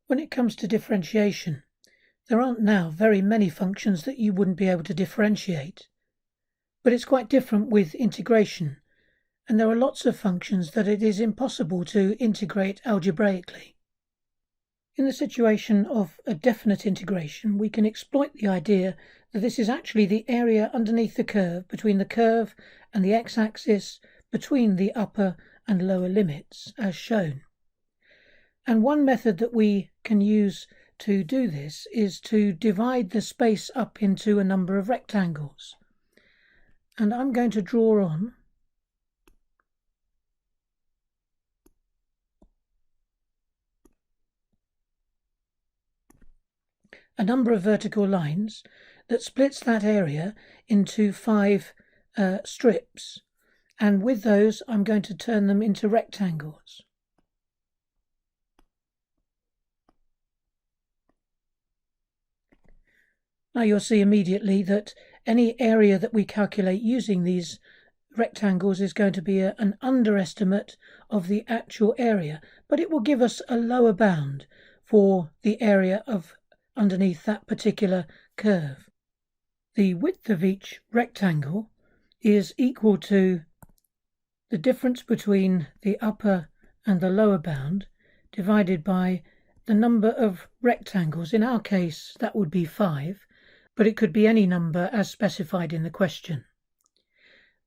When it comes to differentiation, there aren't now very many functions that you wouldn't be able to differentiate. But it's quite different with integration, and there are lots of functions that it is impossible to integrate algebraically. In the situation of a definite integration, we can exploit the idea that this is actually the area underneath the curve between the curve and the x-axis between the upper and lower limits, as shown. And one method that we can use to do this is to divide the space up into a number of rectangles. And I'm going to draw on a number of vertical lines that splits that area into 5 strips, and with those I'm going to turn them into rectangles. Now you'll see immediately that any area that we calculate using these rectangles is going to be an underestimate of the actual area, but it will give us a lower bound for the area of underneath that particular curve. The width of each rectangle is equal to the difference between the upper and the lower bound divided by the number of rectangles. In our case, that would be 5, but it could be any number as specified in the question.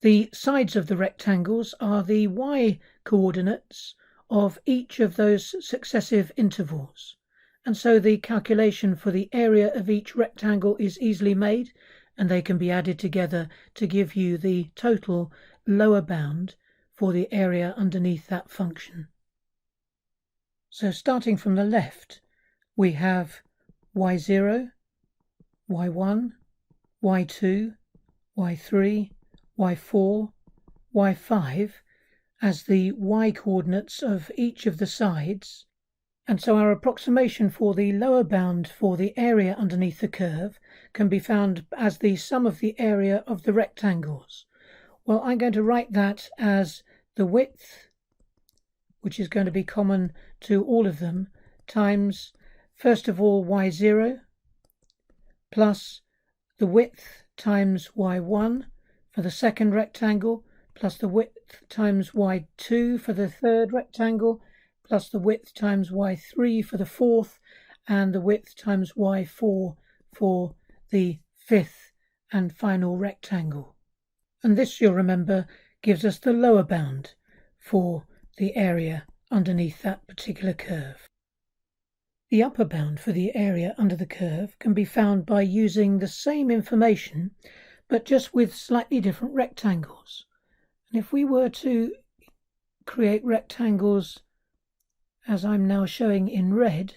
The sides of the rectangles are the y coordinates of each of those successive intervals. And so the calculation for the area of each rectangle is easily made, and they can be added together to give you the total lower bound for the area underneath that function. So starting from the left, we have y0, y1, y2, y3, y4, y5 as the y coordinates of each of the sides. And so our approximation for the lower bound for the area underneath the curve can be found as the sum of the area of the rectangles. Well, I'm going to write that as the width, which is going to be common to all of them, times, first of all, y0, plus the width times y1 for the second rectangle, plus the width times y2 for the third rectangle, plus the width times y3 for the fourth, and the width times y4 for the fifth and final rectangle. And this, you'll remember, gives us the lower bound for the area underneath that particular curve. The upper bound for the area under the curve can be found by using the same information, but just with slightly different rectangles. And if we were to create rectangles as I'm now showing in red,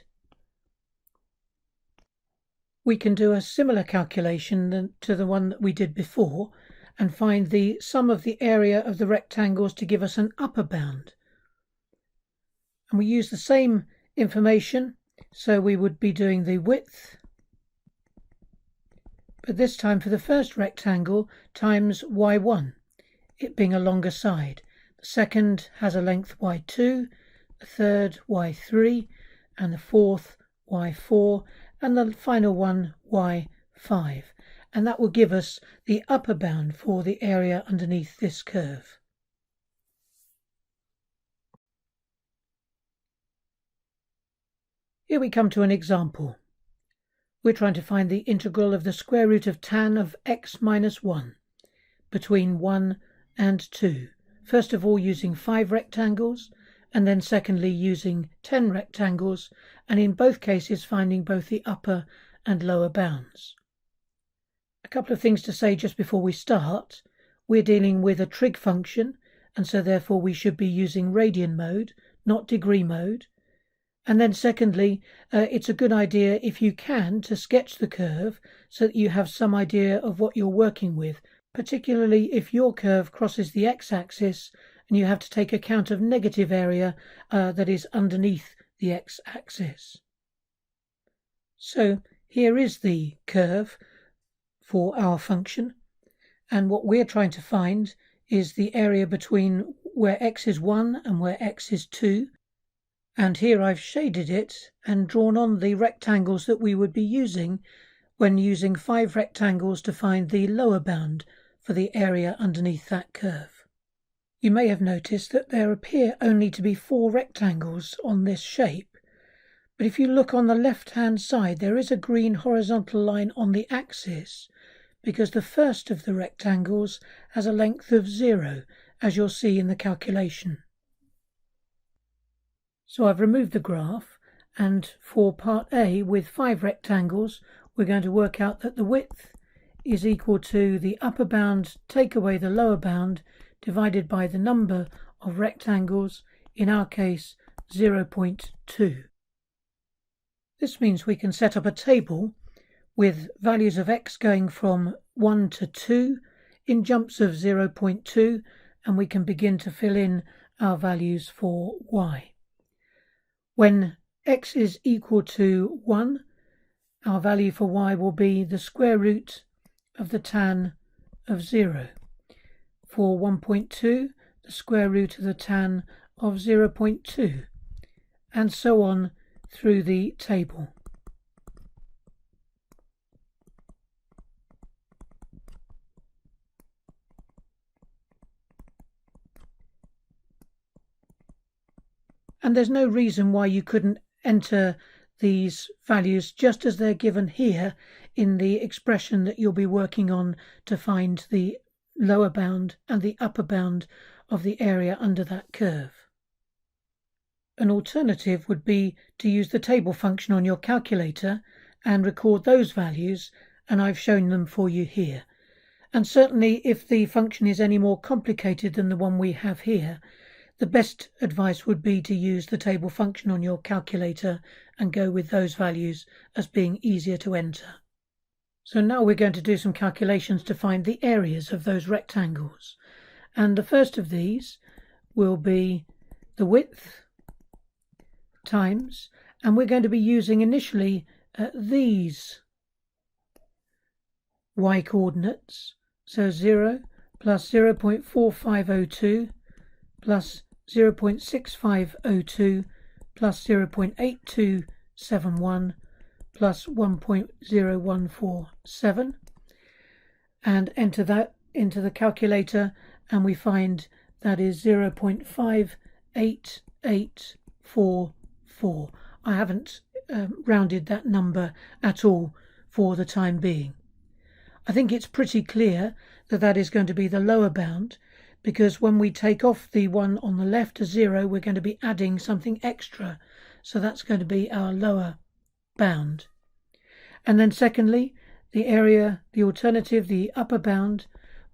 we can do a similar calculation to the one that we did before and find the sum of the area of the rectangles to give us an upper bound. And we use the same information, so we would be doing the width, but this time for the first rectangle times y1, it being a longer side. The second has a length y2, the third y3, and the fourth y4, and the final one y5, and that will give us the upper bound for the area underneath this curve. Here we come to an example. We're trying to find the integral of the square root of tan of x minus 1 between 1 and 2. First of all using 5 rectangles, and then secondly using 10 rectangles, and in both cases finding both the upper and lower bounds. A couple of things to say just before we start. We're dealing with a trig function, and so therefore we should be using radian mode, not degree mode. And then secondly, it's a good idea, if you can, to sketch the curve so that you have some idea of what you're working with, particularly if your curve crosses the x-axis and you have to take account of negative area that is underneath the x-axis. So here is the curve for our function, and what we're trying to find is the area between where x is 1 and where x is 2. And here I've shaded it and drawn on the rectangles that we would be using when using 5 rectangles to find the lower bound for the area underneath that curve. You may have noticed that there appear only to be 4 rectangles on this shape, but if you look on the left-hand side, there is a green horizontal line on the axis, because the first of the rectangles has a length of 0, as you'll see in the calculation. So I've removed the graph, and for part A with 5 rectangles, we're going to work out that the width is equal to the upper bound take away the lower bound divided by the number of rectangles, in our case 0.2. This means we can set up a table with values of x going from 1 to 2 in jumps of 0.2, and we can begin to fill in our values for y. When x is equal to 1, our value for y will be the square root of the tan of 0. For 1.2, the square root of the tan of 0.2, and so on through the table. And there's no reason why you couldn't enter these values just as they're given here in the expression that you'll be working on to find the lower bound and the upper bound of the area under that curve. An alternative would be to use the table function on your calculator and record those values, and I've shown them for you here. And certainly if the function is any more complicated than the one we have here, the best advice would be to use the table function on your calculator and go with those values as being easier to enter. So now we're going to do some calculations to find the areas of those rectangles. And the first of these will be the width times, and we're going to be using initially these y coordinates. So 0 plus 0.4502 plus 0.6502 plus 0.8271 plus 1.0147, and enter that into the calculator, and we find that is 0.58844. I haven't rounded that number at all for the time being. I think it's pretty clear that that is going to be the lower bound, because when we take off the one on the left to 0, we're going to be adding something extra. So that's going to be our lower bound. And then secondly, the area, the alternative, the upper bound,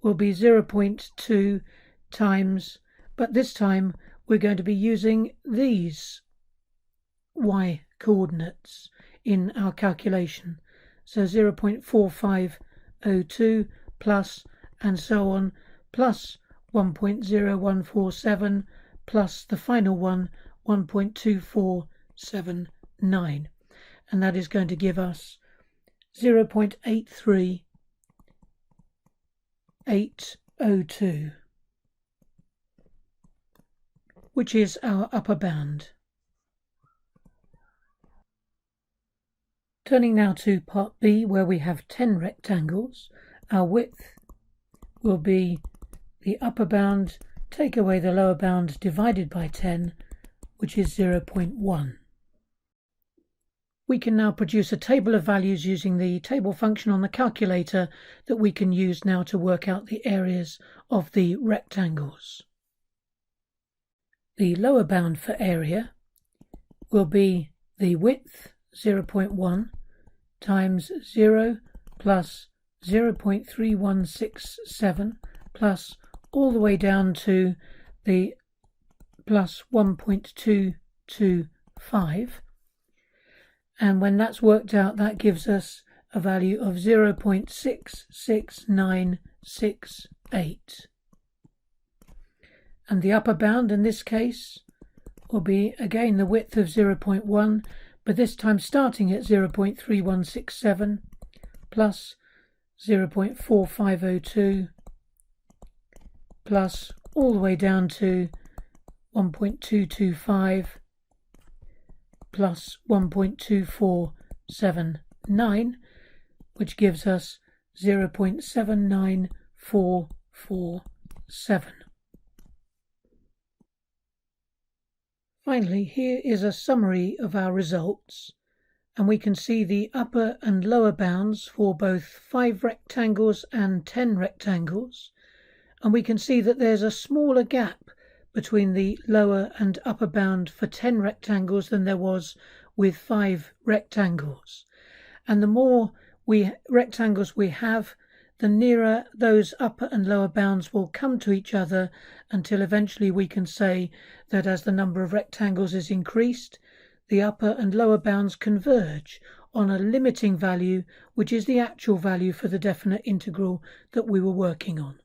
will be 0.2 times, but this time we're going to be using these y coordinates in our calculation. So 0.4502 plus, and so on, plus 1.0147 plus the final one, 1.2479, and that is going to give us 0.83802, which is our upper bound. Turning now to part B, where we have 10 rectangles, our width will be the upper bound, take away the lower bound, divided by 10, which is 0.1. We can now produce a table of values using the table function on the calculator that we can use now to work out the areas of the rectangles. The lower bound for area will be the width, 0.1, times 0 plus 0.3167 plus all the way down to the plus 1.225, and when that's worked out, that gives us a value of 0.66968. And the upper bound in this case will be again the width of 0.1, but this time starting at 0.3167 plus 0.4502 plus all the way down to 1.225 plus 1.2479, which gives us 0.79447. Finally, here is a summary of our results, and we can see the upper and lower bounds for both 5 rectangles and 10 rectangles, and we can see that there's a smaller gap between the lower and upper bound for 10 rectangles than there was with 5 rectangles. And the more rectangles we have, the nearer those upper and lower bounds will come to each other, until eventually we can say that as the number of rectangles is increased, the upper and lower bounds converge on a limiting value, which is the actual value for the definite integral that we were working on.